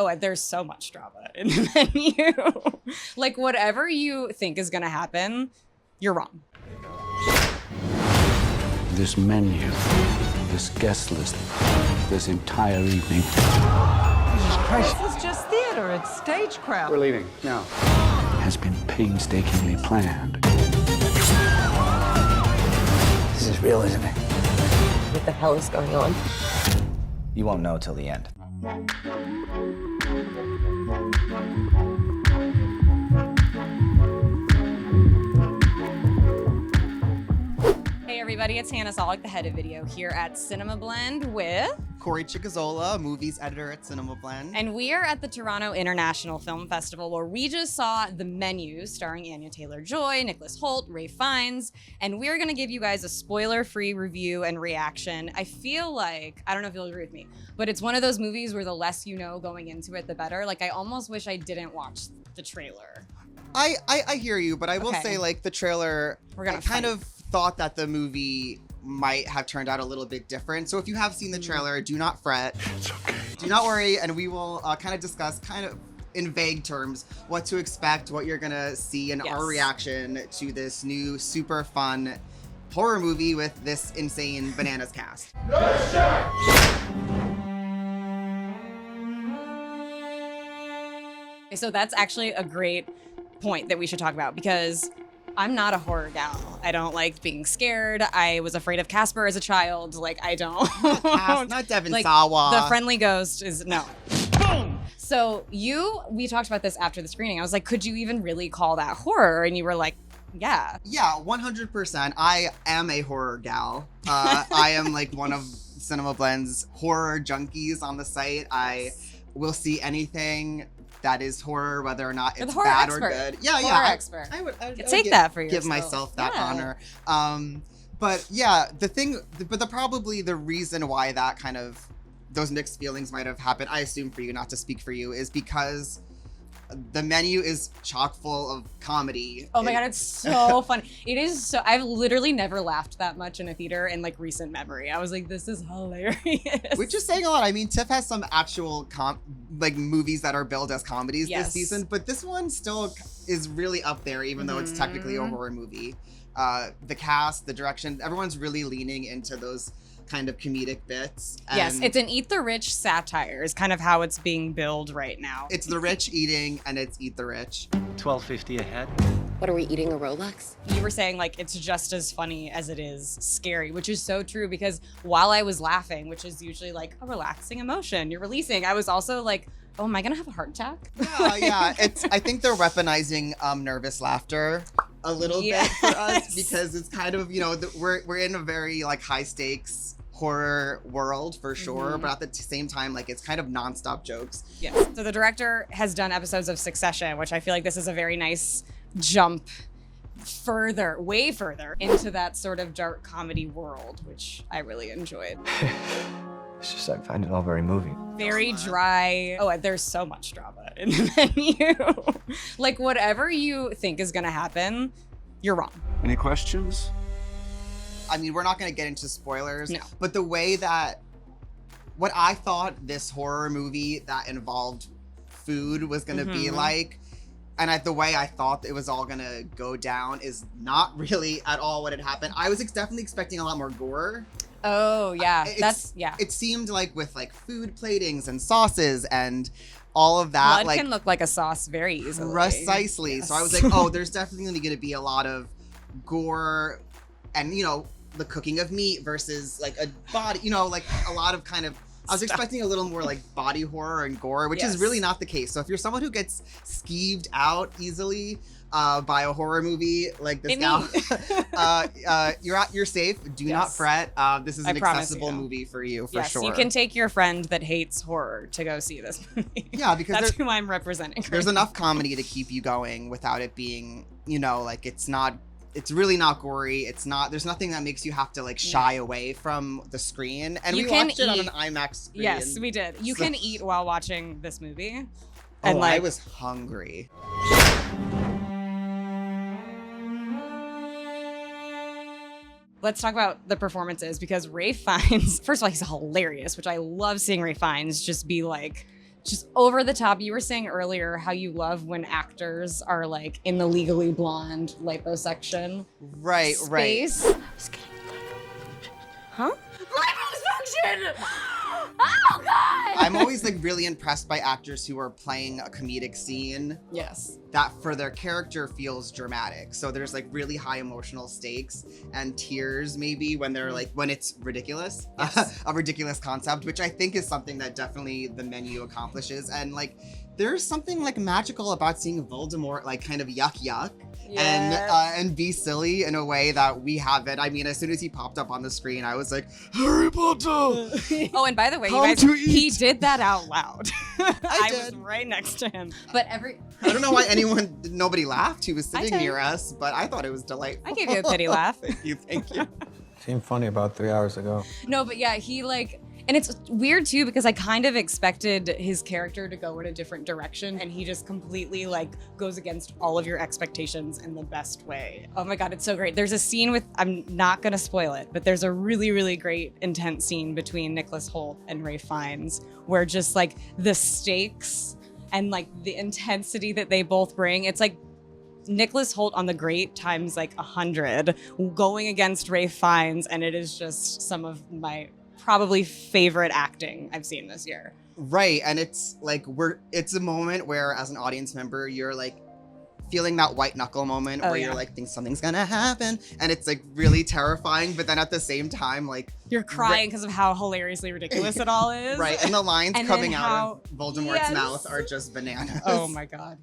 Oh, there's so much drama in the menu. Like, whatever you think is gonna happen, you're wrong. This menu, this guest list, this entire evening. This is just theater. It's stagecraft. We're leaving now. Has been painstakingly planned. This is real, isn't it? What the hell is going on? You won't know till the end. Hey everybody, it's Hannah Saulic, the head of video here at CinemaBlend with Chichizola, movies editor at CinemaBlend. And we are at the Toronto International Film Festival where we just saw The Menu starring Anya Taylor-Joy, Nicholas Hoult, Rave Fiennes, and we're gonna give you guys a spoiler-free review and reaction. I feel like, I don't know if you'll agree with me, but it's one of those movies where the less you know going into it, the better. Like, I almost wish I didn't watch the trailer. I hear you, but I will say, like, the trailer, I kind of thought that the movie might have turned out a little bit different. So if you have seen the trailer, do not fret. It's okay. Do not worry, and we will kind of discuss in vague terms what to expect, what you're gonna see, and our reaction to this new super fun horror movie with this insane bananas cast. So that's actually a great point that we should talk about because I'm not a horror gal. I don't like being scared. I was afraid of Casper as a child. Like, I don't. Not Devin like, Sawa. The friendly ghost is no. Boom. So we talked about this after the screening. I was like, could you even really call that horror? And you were like, yeah. Yeah, 100%. I am a horror gal. I am like one of CinemaBlend's horror junkies on the site. I will see anything that is horror, whether or not it's bad or good. Yeah, horror expert. I would take that for yourself. Give myself that honor. But yeah, probably the reason why that kind of those mixed feelings might have happened, I assume for you, not to speak for you, is because the menu is chock full of comedy. Oh my God, it's so funny. It is so, I've literally never laughed that much in a theater in like recent memory. I was like, this is hilarious. Which is saying a lot. I mean, TIFF has some actual movies that are billed as comedies this season, but this one still is really up there, even though it's technically a horror movie. The cast, the direction, everyone's really leaning into those kind of comedic bits. And yes, it's an Eat the Rich satire is kind of how it's being billed right now. It's the rich eating and it's Eat the Rich. $12.50 a head. What are we eating, a Rolex? You were saying like it's just as funny as it is scary, which is so true because while I was laughing, which is usually like a relaxing emotion you're releasing, I was also like, oh, am I gonna have a heart attack? Yeah. I think they're weaponizing nervous laughter a little bit for us because it's kind of, you know, we're in a very like high stakes horror world for sure, but at the same time, like it's kind of nonstop jokes. Yes. So the director has done episodes of Succession, which I feel like this is a very nice jump further, way further into that sort of dark comedy world, which I really enjoyed. It's just, I find it all very moving. Very dry. Oh, there's so much drama in the menu. Like, whatever you think is gonna happen, you're wrong. Any questions? I mean, we're not going to get into spoilers, no. But the way that, what I thought this horror movie that involved food was going to be like, and the way I thought it was all going to go down is not really at all what had happened. I was definitely expecting a lot more gore. Oh, yeah. It seemed like with like food platings and sauces and all of that. Blood like, can look like a sauce very easily. Precisely. Yes. So I was like, oh, there's definitely going to be a lot of gore and, you know, the cooking of meat versus like a body, you know, like a lot of kind of, I was expecting a little more like body horror and gore, which is really not the case. So if you're someone who gets skeeved out easily by a horror movie like this gal, you're safe. Do not fret. This is an accessible movie for you, for sure. You can take your friend that hates horror to go see this movie. Yeah, because that's who I'm representing. There's enough comedy to keep you going without it being, you know, like it's really not gory. There's nothing that makes you have to like shy away from the screen. And we watched it on an IMAX screen. Yes, we did. You can eat while watching this movie. And I was hungry. Let's talk about the performances because Rave Fiennes, first of all, he's hilarious, which I love seeing Rave Fiennes just be like, just over the top. You were saying earlier how you love when actors are like in the Legally Blonde liposuction Right. space. Huh? Liposuction! Oh God! I'm always like really impressed by actors who are playing a comedic scene Yes. that for their character feels dramatic. So there's like really high emotional stakes and tears maybe when they're like, when it's ridiculous, Yes. a ridiculous concept, which I think is something that definitely the menu accomplishes. And like, there's something like magical about seeing Voldemort like kind of yuck and be silly in a way that we haven't. I mean, as soon as he popped up on the screen, I was like, Harry Potter! Oh, and by the way, you How guys, to he eat. did that out loud. I was did. right next to him. But I don't know why nobody laughed who was I sitting did. near us, but I thought it was delightful. I gave you a pity laugh. Thank you. Seemed funny about 3 hours ago. No, but yeah, he like, and it's weird too because I kind of expected his character to go in a different direction and he just completely like goes against all of your expectations in the best way. Oh my God, it's so great. There's a scene with, I'm not gonna spoil it, but there's a really, really great intense scene between Nicholas Hoult and Ralph Fiennes where just like the stakes and like the intensity that they both bring, it's like Nicholas Hoult on the great times like 100 going against Ralph Fiennes, and it is just some of my probably favorite acting I've seen this year. Right, and it's like it's a moment where as an audience member you're like feeling that white knuckle moment where you're like think something's gonna happen and it's like really terrifying, but then at the same time like You're crying because of how hilariously ridiculous it all is. right, and the lines And coming then out of Voldemort's Yes. mouth are just bananas. Oh my God.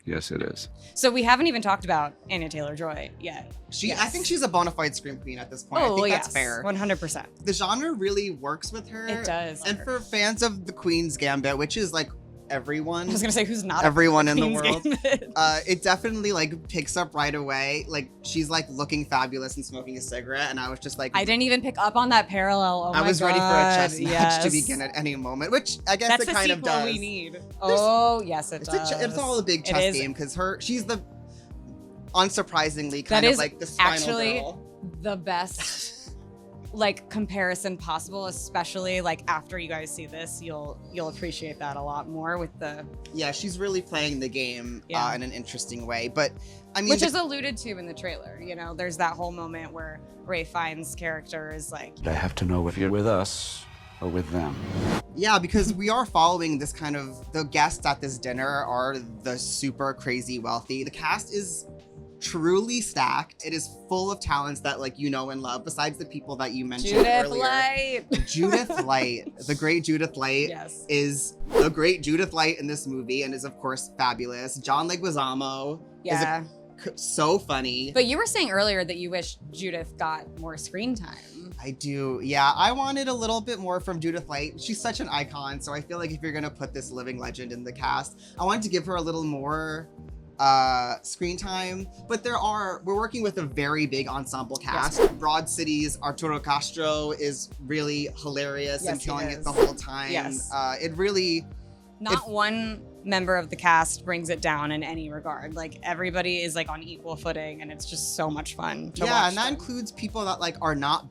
Yes, it is. So we haven't even talked about Anya Taylor-Joy yet. I think she's a bona fide scream queen at this point. I Oh, think yes, that's fair. 100%. The genre really works with her. It does. And for fans of the Queen's Gambit, which is like everyone. I was gonna say who's not everyone in the Queen's world. Gambit. It definitely like picks up right away. Like she's like looking fabulous and smoking a cigarette, and I was just like, I didn't even pick up on that parallel. Oh I was my ready for a God, chess match yes. to begin at any moment, which I guess That's it the kind of sequel does. we need. Oh yes, it does. It's all a big It chess is. game because she's the unsurprisingly kind That of is like the spinal actually girl. the best like comparison possible, especially like after you guys see this, you'll appreciate that a lot more with the Yeah, she's really playing the game Yeah. in an interesting way. But I mean, which is alluded to in the trailer. You know, there's that whole moment where Ralph Fiennes' character is like, I have to know if you're with us or with them. yeah, because we are following this kind of, the guests at this dinner are the super crazy wealthy. The cast is truly stacked. It is full of talents that like you know and love, besides the people that you mentioned Judith earlier. Light. Judith Light, the great Judith Light, Yes. is the great Judith Light in this movie and is of course fabulous. John Leguizamo Yeah. is so funny. But you were saying earlier that you wish Judith got more screen time. I do. Yeah, I wanted a little bit more from Judith Light. She's such an icon, so I feel like if you're gonna put this living legend in the cast, I wanted to give her a little more screen time. But we're working with a very big ensemble cast. Broad City's Arturo Castro is really hilarious and Yes, he killing it is. the whole time. Yes. It really, Not one member of the cast brings it down in any regard. Like everybody is like on equal footing, and it's just so much fun to watch. yeah, and that them. includes people that like are not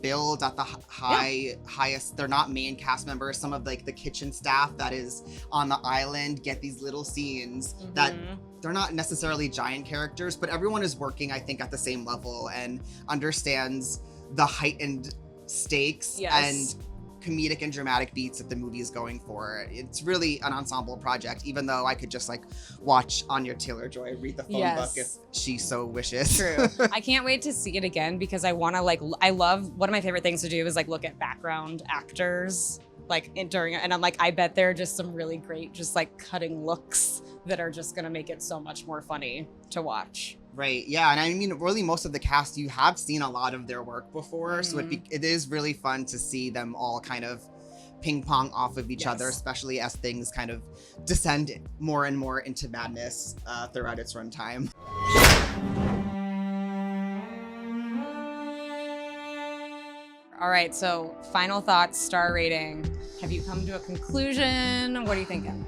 billed at the highest. They're not main cast members. Some of like the kitchen staff that is on the island get these little scenes that Mhm. they're not necessarily giant characters, but everyone is working, I think, at the same level and understands the heightened stakes Yes. and comedic and dramatic beats that the movie is going for. It's really an ensemble project, even though I could just like watch Anya Taylor-Joy read the phone Yes. book if she so wishes. True. I can't wait to see it again because I want to like, I love, one of my favorite things to do is like look at background actors like during it. And I'm like, I bet there are just some really great, just like cutting looks that are just going to make it so much more funny to watch. Right, yeah, and I mean, really most of the cast, you have seen a lot of their work before, so it is really fun to see them all kind of ping pong off of each other, Yes. especially as things kind of descend more and more into madness throughout its runtime. All right, so final thoughts, star rating. Have you come to a conclusion? What are you thinking?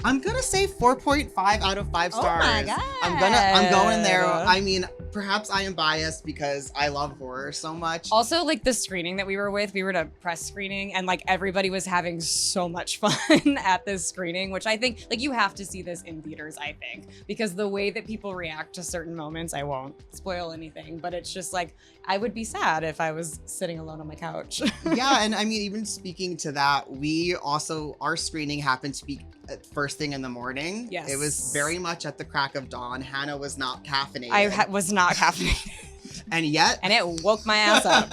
I'm gonna say 4.5 out of 5 Oh stars. my God. I'm going there. I mean, perhaps I am biased because I love horror so much. Also, like the screening that we were at a press screening, and like everybody was having so much fun at this screening, which I think like you have to see this in theaters, I think, because the way that people react to certain moments, I won't spoil anything, but it's just like, I would be sad if I was sitting alone on my couch. Yeah, and I mean, even speaking to that, our screening happened to be at first thing in the morning. Yes. It was very much at the crack of dawn. Hannah was not caffeinated. I was not caffeinated. And yet. And it woke my ass up.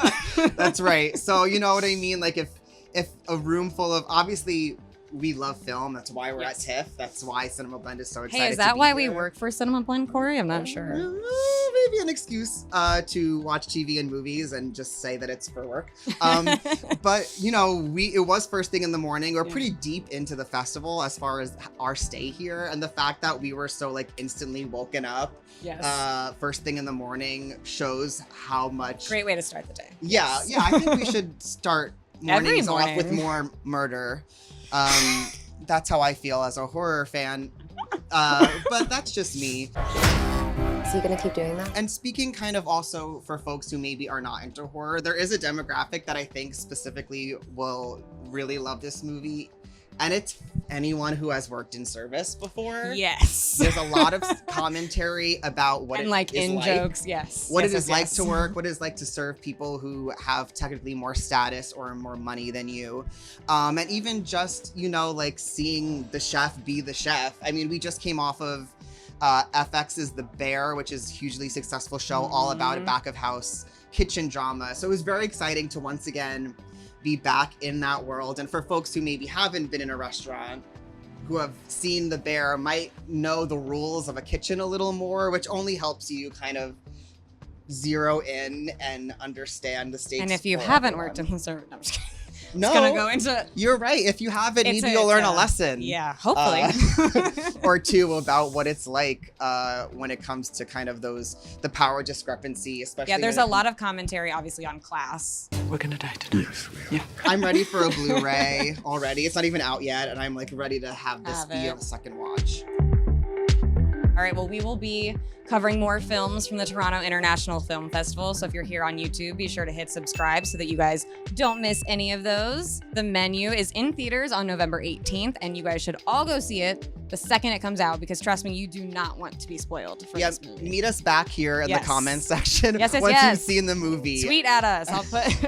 That's right. So you know what I mean? Like if a room full of, obviously we love film. That's why we're at TIFF. That's why CinemaBlend is so excited. Hey, is that why we work for CinemaBlend, Corey? I'm not sure. Maybe an excuse to watch TV and movies and just say that it's for work. But you know, it was first thing in the morning. We're pretty deep into the festival as far as our stay here, and the fact that we were so like instantly woken up. Yes. First thing in the morning shows how much. Great way to start the day. Yeah, yeah. I think we should start mornings off with more murder. That's how I feel as a horror fan. But that's just me. Is he gonna keep doing that? And speaking kind of also for folks who maybe are not into horror, there is a demographic that I think specifically will really love this movie. And it's anyone who has worked in service before. Yes. There's a lot of commentary about what and it like is in like. jokes, yes. What yes, it is yes, like yes. to work, what it is like to serve people who have technically more status or more money than you. And even just, you know, like seeing the chef be the chef. I mean, we just came off of FX's The Bear, which is a hugely successful show all about a back of house kitchen drama. So it was very exciting to once again be back in that world. And for folks who maybe haven't been in a restaurant, who have seen The Bear, might know the rules of a kitchen a little more, which only helps you kind of zero in and understand the stakes. And if you for haven't everyone. worked in the service, no, I'm just kidding. No, It's gonna go into. You're right. If you haven't, maybe you'll learn a lesson. Yeah, hopefully. Or two about what it's like when it comes to kind of the power discrepancy, especially. Yeah, there's a lot of commentary, obviously, on class. We're gonna die tonight. Yeah. I'm ready for a Blu-ray already. It's not even out yet, and I'm like ready to have this be a second watch. All right, well, we will be covering more films from the Toronto International Film Festival. So if you're here on YouTube, be sure to hit subscribe so that you guys don't miss any of those. The Menu is in theaters on November 18th, and you guys should all go see it the second it comes out, because trust me, you do not want to be spoiled for this movie. Meet us back here in the comments section once you've seen the movie. Tweet at us.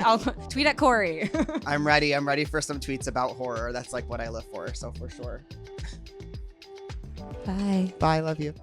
I'll tweet at Corey. I'm ready. I'm ready for some tweets about horror. That's like what I live for, so for sure. Bye. Bye, love you.